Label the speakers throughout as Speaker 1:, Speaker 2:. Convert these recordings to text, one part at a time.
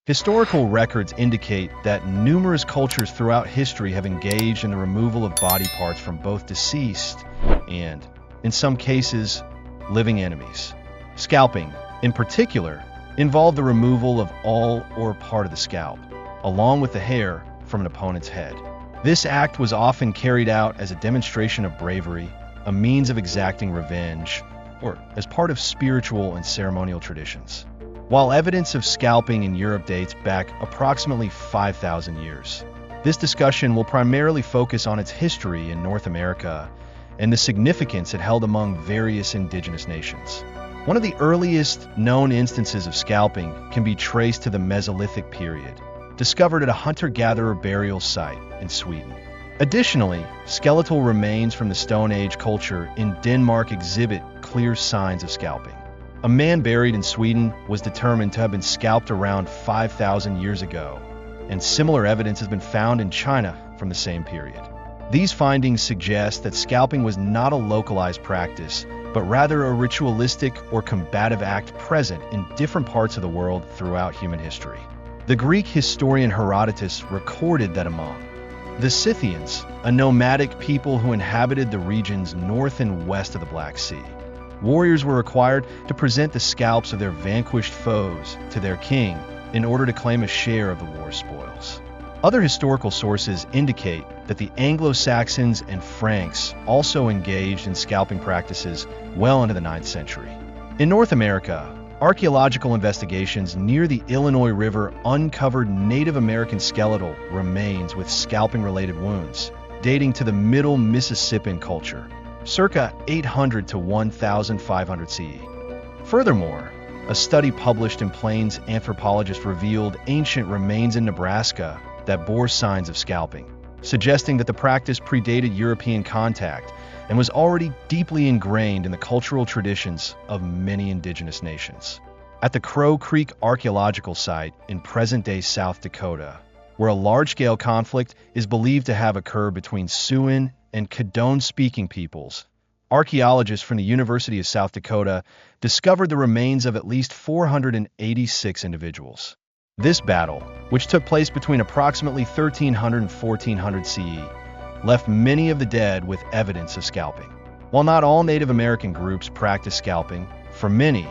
Speaker 1: Historical records indicate that numerous cultures throughout history have engaged in the removal of body parts from both deceased and, in some cases, living enemies. Scalping, in particular, involved the removal of all or part of the scalp, along with the hair from an opponent's head. This act was often carried out as a demonstration of bravery, a means of exacting revenge, or as part of spiritual and ceremonial traditions. While evidence of scalping in Europe dates back approximately 5,000 years, this discussion will primarily focus on its history in North America and the significance it held among various indigenous nations. One of the earliest known instances of scalping can be traced to the Mesolithic period, discovered at a hunter-gatherer burial site in Sweden. Additionally, skeletal remains from the Stone Age culture in Denmark exhibit clear signs of scalping. A man buried in Sweden was determined to have been scalped around 5,000 years ago, and similar evidence has been found in China from the same period. These findings suggest that scalping was not a localized practice, but rather a ritualistic or combative act present in different parts of the world throughout human history. The Greek historian Herodotus recorded that among the Scythians, a nomadic people who inhabited the regions north and west of the Black Sea, warriors were required to present the scalps of their vanquished foes to their king in order to claim a share of the war spoils. Other historical sources indicate that the Anglo-Saxons and Franks also engaged in scalping practices well into the 9th century. In North America, archaeological investigations near the Illinois River uncovered Native American skeletal remains with scalping-related wounds, dating to the Middle Mississippian culture, circa 800 to 1500 CE. Furthermore, a study published in Plains Anthropologist revealed ancient remains in Nebraska that bore signs of scalping, suggesting that the practice predated European contact and was already deeply ingrained in the cultural traditions of many indigenous nations. At the Crow Creek archaeological site in present-day South Dakota, where a large-scale conflict is believed to have occurred between Siouan and Caddo-speaking peoples, archaeologists from the University of South Dakota discovered the remains of at least 486 individuals. This battle, which took place between approximately 1300 and 1400 CE, left many of the dead with evidence of scalping. While not all Native American groups practiced scalping, for many,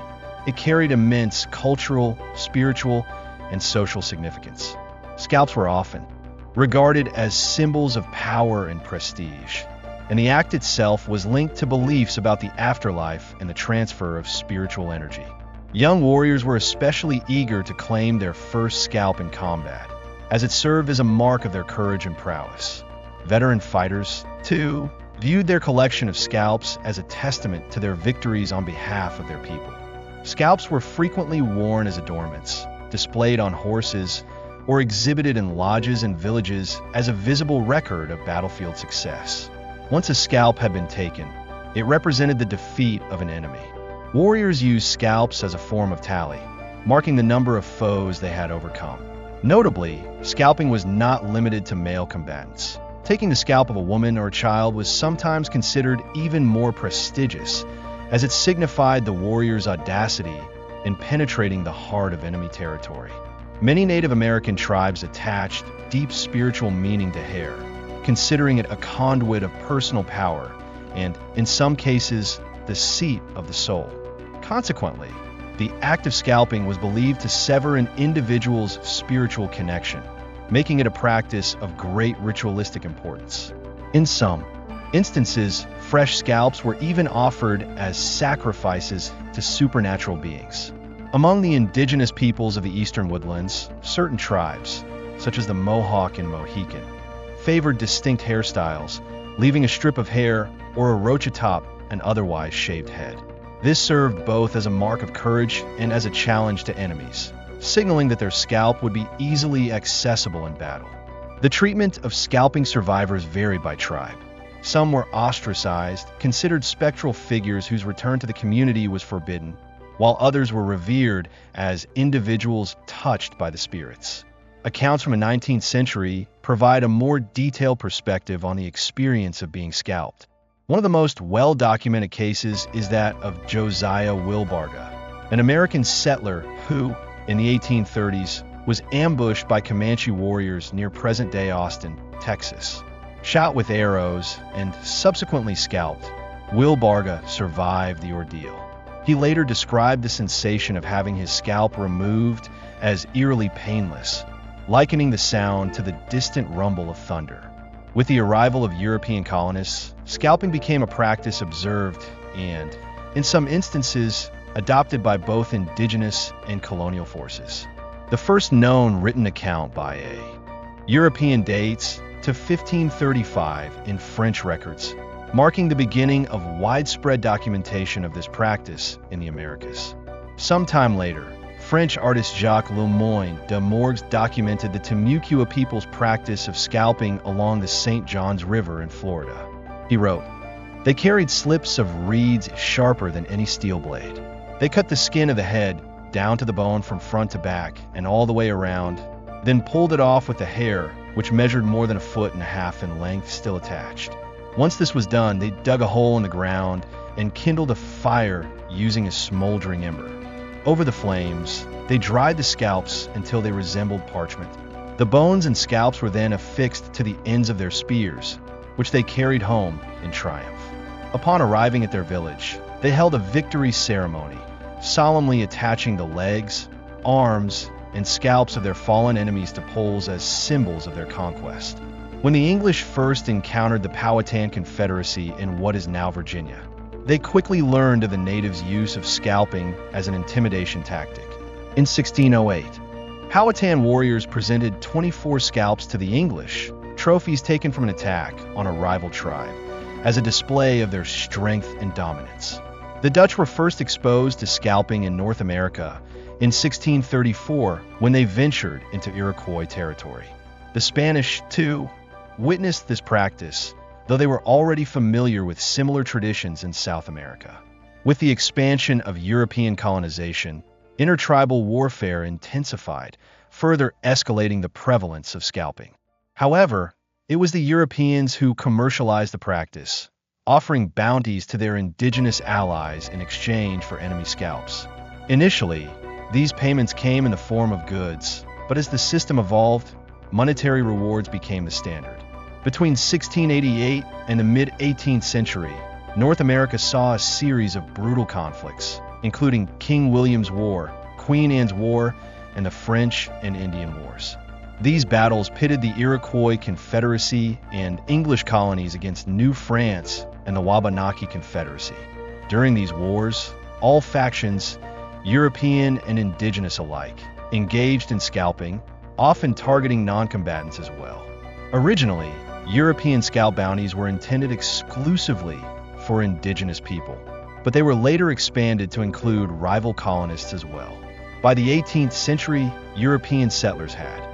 Speaker 1: it carried immense cultural, spiritual, and social significance. Scalps were often regarded as symbols of power and prestige, and the act itself was linked to beliefs about the afterlife and the transfer of spiritual energy. Young warriors were especially eager to claim their first scalp in combat, as it served as a mark of their courage and prowess. Veteran fighters, too, viewed their collection of scalps as a testament to their victories on behalf of their people. Scalps were frequently worn as adornments, displayed on horses, or exhibited in lodges and villages as a visible record of battlefield success. Once a scalp had been taken, it represented the defeat of an enemy. Warriors used scalps as a form of tally, marking the number of foes they had overcome. Notably, scalping was not limited to male combatants. Taking the scalp of a woman or a child was sometimes considered even more prestigious, as it signified the warrior's audacity in penetrating the heart of enemy territory. Many Native American tribes attached deep spiritual meaning to hair, considering it a conduit of personal power and, in some cases, the seat of the soul. Consequently, the act of scalping was believed to sever an individual's spiritual connection, making it a practice of great ritualistic importance. In some instances, fresh scalps were even offered as sacrifices to supernatural beings. Among the indigenous peoples of the eastern woodlands, certain tribes, such as the Mohawk and Mohican, favored distinct hairstyles, leaving a strip of hair or a roach atop an otherwise shaved head. This served both as a mark of courage and as a challenge to enemies, signaling that their scalp would be easily accessible in battle. The treatment of scalping survivors varied by tribe. Some were ostracized, considered spectral figures whose return to the community was forbidden, while others were revered as individuals touched by the spirits. Accounts from the 19th century provide a more detailed perspective on the experience of being scalped. One of the most well-documented cases is that of Josiah Wilbarga, an American settler who, in the 1830s, was ambushed by Comanche warriors near present-day Austin, Texas. Shot with arrows and subsequently scalped, Will Barga survived the ordeal. He later described the sensation of having his scalp removed as eerily painless, likening the sound to the distant rumble of thunder. With the arrival of European colonists, scalping became a practice observed and, in some instances, adopted by both indigenous and colonial forces. The first known written account by a European dates to 1535 in French records, marking the beginning of widespread documentation of this practice in the Americas. Sometime later, French artist Jacques Lemoyne de Morgues documented the Timucua people's practice of scalping along the St. Johns River in Florida. He wrote, "They carried slips of reeds sharper than any steel blade. They cut the skin of the head down to the bone from front to back and all the way around, then pulled it off with the hair, which measured more than 1.5 feet in length, still attached. Once this was done, they dug a hole in the ground and kindled a fire using a smoldering ember. Over the flames, they dried the scalps until they resembled parchment. The bones and scalps were then affixed to the ends of their spears, which they carried home in triumph. Upon arriving at their village, they held a victory ceremony, solemnly attaching the legs, arms, and scalps of their fallen enemies to poles as symbols of their conquest. When the English first encountered the Powhatan Confederacy in what is now Virginia, they quickly learned of the natives' use of scalping as an intimidation tactic. In 1608, Powhatan warriors presented 24 scalps to the English, trophies taken from an attack on a rival tribe, as a display of their strength and dominance. The Dutch were first exposed to scalping in North America in 1634 when they ventured into Iroquois territory. The Spanish, too, witnessed this practice, though they were already familiar with similar traditions in South America. With the expansion of European colonization, intertribal warfare intensified, further escalating the prevalence of scalping. However, it was the Europeans who commercialized the practice, offering bounties to their indigenous allies in exchange for enemy scalps. Initially, these payments came in the form of goods, but as the system evolved, monetary rewards became the standard. Between 1688 and the mid-18th century, North America saw a series of brutal conflicts, including King William's War, Queen Anne's War, and the French and Indian Wars. These battles pitted the Iroquois Confederacy and English colonies against New France and the Wabanaki Confederacy. During these wars, all factions, European and indigenous alike, engaged in scalping, often targeting non-combatants as well. Originally, European scalp bounties were intended exclusively for indigenous people, but they were later expanded to include rival colonists as well. By the 18th century, European settlers had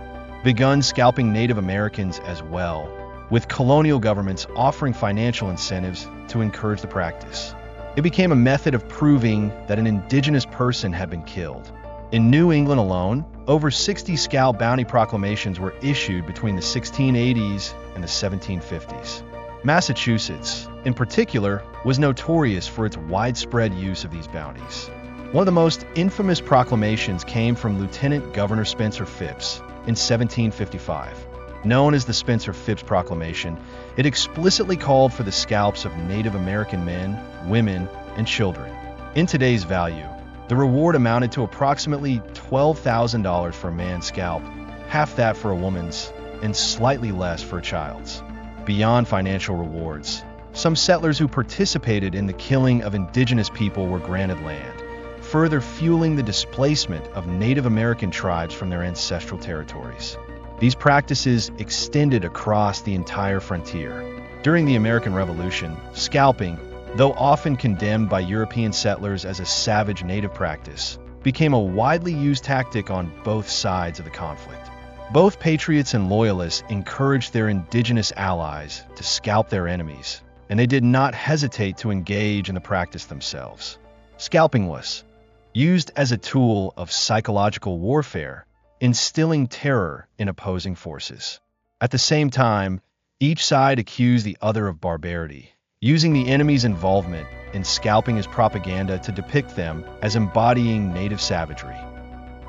Speaker 1: begun scalping Native Americans as well, with colonial governments offering financial incentives to encourage the practice. It became a method of proving that an indigenous person had been killed. In New England alone, over 60 scalp bounty proclamations were issued between the 1680s and the 1750s. Massachusetts, in particular, was notorious for its widespread use of these bounties. One of the most infamous proclamations came from Lieutenant Governor Spencer Phipps in 1755. Known as the Spencer-Phipps Proclamation, it explicitly called for the scalps of Native American men, women, and children. In today's value, the reward amounted to approximately $12,000 for a man's scalp, half that for a woman's, and slightly less for a child's. Beyond financial rewards, some settlers who participated in the killing of indigenous people were granted land, further fueling the displacement of Native American tribes from their ancestral territories. These practices extended across the entire frontier. During the American Revolution, scalping, though often condemned by European settlers as a savage native practice, became a widely used tactic on both sides of the conflict. Both patriots and loyalists encouraged their indigenous allies to scalp their enemies, and they did not hesitate to engage in the practice themselves. Scalping was used as a tool of psychological warfare, instilling terror in opposing forces. At the same time, each side accused the other of barbarity, using the enemy's involvement in scalping as propaganda to depict them as embodying native savagery.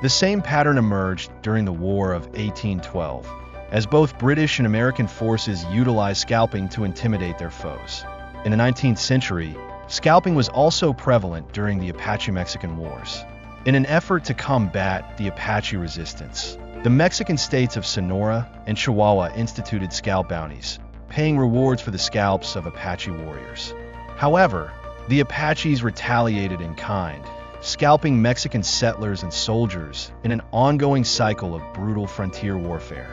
Speaker 1: The same pattern emerged during the War of 1812, as both British and American forces utilized scalping to intimidate their foes. In the 19th century, scalping was also prevalent during the Apache-Mexican Wars. In an effort to combat the Apache resistance, the Mexican states of Sonora and Chihuahua instituted scalp bounties, paying rewards for the scalps of Apache warriors. However, the Apaches retaliated in kind, scalping Mexican settlers and soldiers in an ongoing cycle of brutal frontier warfare.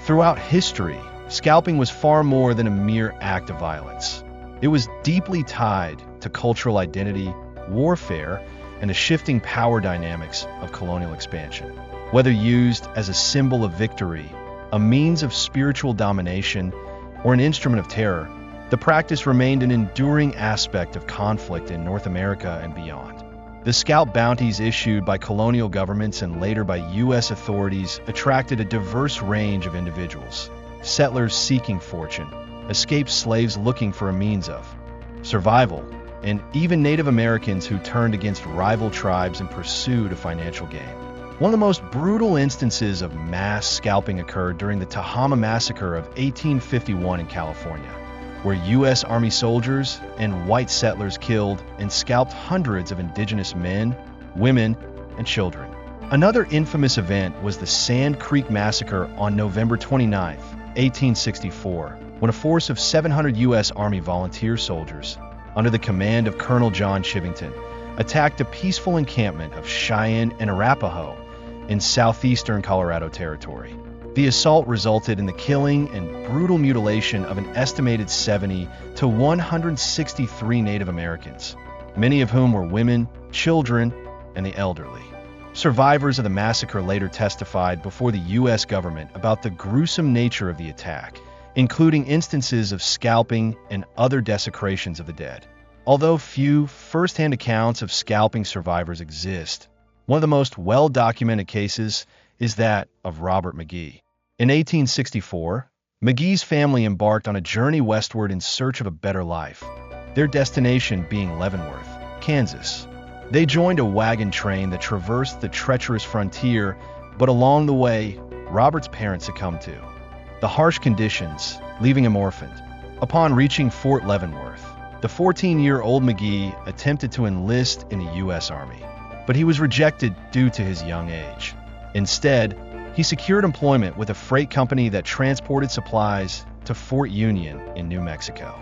Speaker 1: Throughout history, scalping was far more than a mere act of violence. It was deeply tied to cultural identity, warfare, and the shifting power dynamics of colonial expansion. Whether used as a symbol of victory, a means of spiritual domination, or an instrument of terror, the practice remained an enduring aspect of conflict in North America and beyond. The scalp bounties issued by colonial governments and later by U.S. authorities attracted a diverse range of individuals: settlers seeking fortune, escaped slaves looking for a means of survival, and even Native Americans who turned against rival tribes in pursuit of financial gain. One of the most brutal instances of mass scalping occurred during the Tehama Massacre of 1851 in California, where U.S. Army soldiers and white settlers killed and scalped hundreds of indigenous men, women, and children. Another infamous event was the Sand Creek Massacre on November 29, 1864, when a force of 700 U.S. Army volunteer soldiers, under the command of Colonel John Chivington, attacked a peaceful encampment of Cheyenne and Arapaho in southeastern Colorado Territory. The assault resulted in the killing and brutal mutilation of an estimated 70 to 163 Native Americans, many of whom were women, children, and the elderly. Survivors of the massacre later testified before the U.S. government about the gruesome nature of the attack, including instances of scalping and other desecrations of the dead. Although few first-hand accounts of scalping survivors exist, one of the most well-documented cases is that of Robert McGee. In 1864, McGee's family embarked on a journey westward in search of a better life, their destination being Leavenworth, Kansas. They joined a wagon train that traversed the treacherous frontier, but along the way, Robert's parents succumbed to the harsh conditions, leaving him orphaned. Upon reaching Fort Leavenworth, the 14-year-old McGee attempted to enlist in the U.S. Army, but he was rejected due to his young age. Instead, he secured employment with a freight company that transported supplies to Fort Union in New Mexico.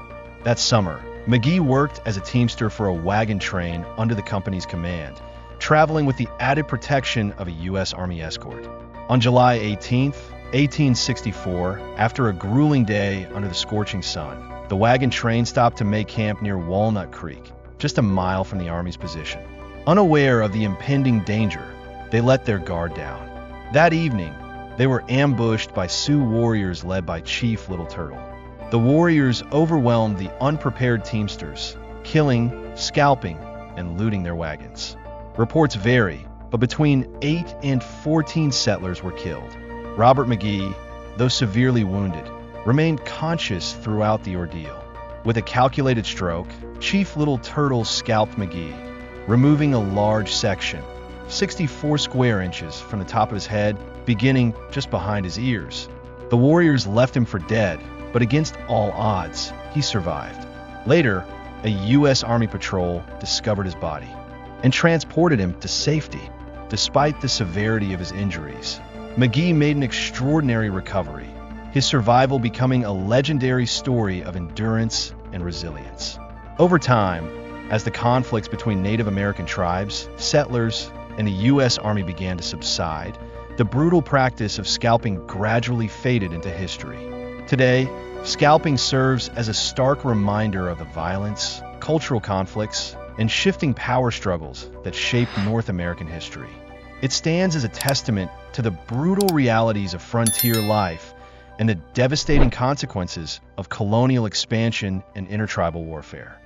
Speaker 1: That summer, McGee worked as a teamster for a wagon train under the company's command, traveling with the added protection of a U.S. Army escort. On July 18, 1864, after a grueling day under the scorching sun, the wagon train stopped to make camp near Walnut Creek, just a mile from the Army's position. Unaware of the impending danger, they let their guard down. That evening, they were ambushed by Sioux warriors led by Chief Little Turtle. The warriors overwhelmed the unprepared teamsters, killing, scalping, and looting their wagons. Reports vary, but between 8 and 14 settlers were killed. Robert McGee, though severely wounded, remained conscious throughout the ordeal. With a calculated stroke, Chief Little Turtle scalped McGee, removing a large section, 64 square inches from the top of his head, beginning just behind his ears. The warriors left him for dead, but against all odds, he survived. Later, a U.S. Army patrol discovered his body and transported him to safety. Despite the severity of his injuries, McGee made an extraordinary recovery, his survival becoming a legendary story of endurance and resilience. Over time, as the conflicts between Native American tribes, settlers, and the U.S. Army began to subside, the brutal practice of scalping gradually faded into history. Today, scalping serves as a stark reminder of the violence, cultural conflicts, and shifting power struggles that shaped North American history. It stands as a testament to the brutal realities of frontier life and the devastating consequences of colonial expansion and intertribal warfare.